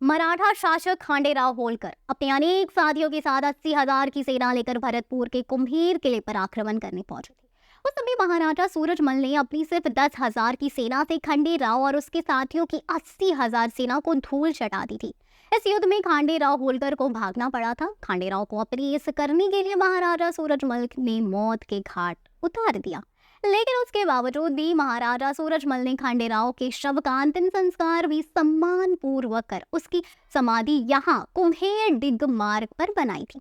मराठा शासक खांडेराव होलकर अपने अनेक साथियों के साथ 80,000 की सेना लेकर भरतपुर के कुम्भीर किले पर आक्रमण करने पहुंचे थे। उस समय महाराजा सूरजमल ने अपनी सिर्फ 10,000 की सेना से खंडेराव और उसके साथियों की 80,000 सेना को धूल चटा दी थी। इस युद्ध में खांडेराव होलकर को भागना पड़ा था। खांडेराव को अपनी इस करने के लिए महाराजा सूरजमल ने मौत के घाट उतार दिया, लेकिन उसके बावजूद भी महाराजा सूरजमल ने खांडेराव के शव का अंतिम संस्कार भी सम्मान पूर्वक कर उसकी समाधि यहाँ कुम्हेर डिग मार्ग पर बनाई थी।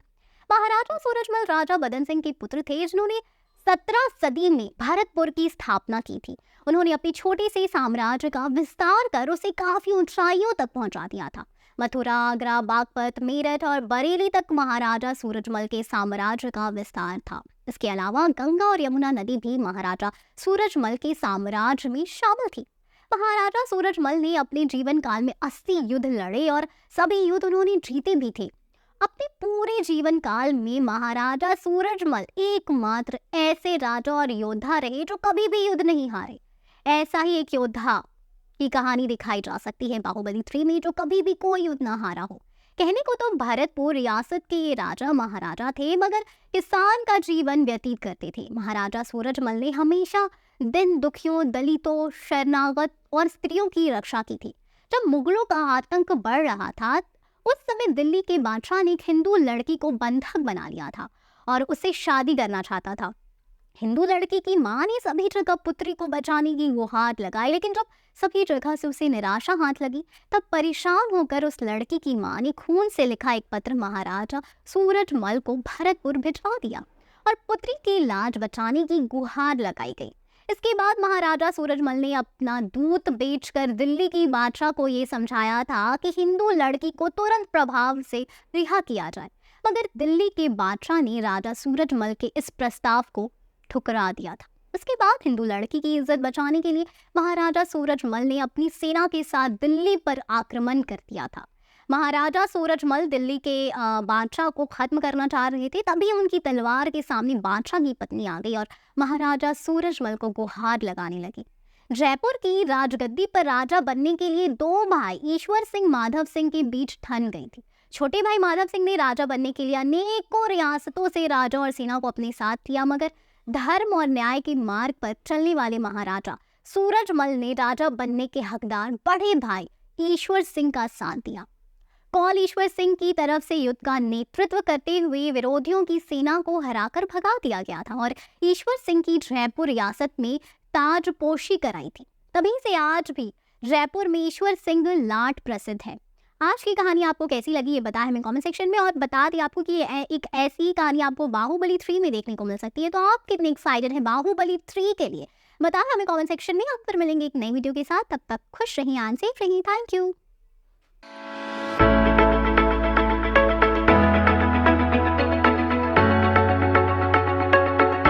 महाराजा सूरजमल राजा बदन सिंह के पुत्र थे, जिन्होंने 17 सदी में भरतपुर की स्थापना की थी। उन्होंने अपनी छोटे से साम्राज्य का विस्तार कर उसे काफी ऊंचाइयों तक पहुंचा दिया था। मथुरा, आगरा, बागपत, मेरठ और बरेली तक महाराजा सूरजमल के साम्राज्य का विस्तार था। इसके अलावा गंगा और यमुना नदी भी महाराजा सूरजमल के साम्राज्य में शामिल थी। महाराजा सूरजमल ने अपने जीवन काल में 80 युद्ध लड़े और सभी युद्ध उन्होंने जीते भी थे। अपने पूरे जीवन काल में महाराजा सूरजमल एकमात्र ऐसे राजा और योद्धा रहे जो कभी भी युद्ध नहीं हारे। ऐसा ही एक योद्धा की कहानी दिखाई जा सकती है बाहुबली 3 में, जो कभी भी कोई युद्ध ना हारा हो। कहने को तो भरतपुर रियासत के ये राजा महाराजा थे, मगर किसान का जीवन व्यतीत करते थे। महाराजा सूरजमल ने हमेशा दिन दुखियों, दलितों, शरणागत और स्त्रियों की रक्षा की थी। जब मुगलों का आतंक बढ़ रहा था, उस समय दिल्ली के बादशाह ने एक हिंदू लड़की को बंधक बना लिया था और उससे शादी करना चाहता था। हिंदू लड़की की मां ने सभी जगह पुत्री को बचाने की गुहार लगाई, लेकिन जब सभी जगह से उसे निराशा हाथ लगी, तब परेशान होकर उस लड़की की मां ने खून से लिखा एक पत्र महाराजा सूरजमल को भरतपुर भिजवा दिया और पुत्री की लाज बचाने की गुहार लगाई गई। इसके बाद महाराजा सूरजमल ने अपना दूत बेचकर दिल्ली की बादशाह को ये समझाया था कि हिंदू लड़की को तुरंत प्रभाव से रिहा किया जाए, मगर दिल्ली के बादशाह ने राजा सूरजमल के इस प्रस्ताव को ठुकरा दिया था। इसके बाद हिंदू लड़की की इज्जत बचाने के लिए महाराजा सूरजमल ने अपनी सेना के साथ दिल्ली पर आक्रमण कर दिया था। महाराजा सूरजमल दिल्ली के बादशाह को खत्म करना चाह रहे थे, तभी उनकी तलवार के सामने बादशाह की पत्नी आ गई और महाराजा सूरजमल को गुहार लगाने लगी। जयपुर की राजगद्दी पर राजा बनने के लिए दो भाई ईश्वर सिंह, माधव सिंह के बीच ठन गई थी। छोटे भाई माधव सिंह ने राजा बनने के लिए अनेकों रियासतों से राजा और सेना को अपने साथ लिया, मगर धर्म और न्याय के मार्ग पर चलने वाले महाराजा सूरजमल ने राजा बनने के हकदार बड़े भाई ईश्वर सिंह का साथ दिया। कौल ईश्वर सिंह की तरफ से युद्ध का नेतृत्व करते हुए विरोधियों की सेना को हराकर भगा दिया गया था और ईश्वर सिंह की जयपुर रियासत में ताजपोशी कराई थी। तभी से आज भी जयपुर में ईश्वर सिंह लाट प्रसिद्ध है। आज की कहानी आपको कैसी लगी ये बताएं हमें कमेंट सेक्शन में, और बता दें आपको कि एक ऐसी कहानी आपको बाहुबली 3 में देखने को मिल सकती है। तो आप कितने एक्साइटेड हैं बाहुबली 3 के लिए, बताएं हमें कमेंट सेक्शन में। आप फिर मिलेंगे एक नई वीडियो के साथ, तब तक खुश रहिए, सेफ रहिए। Thank you.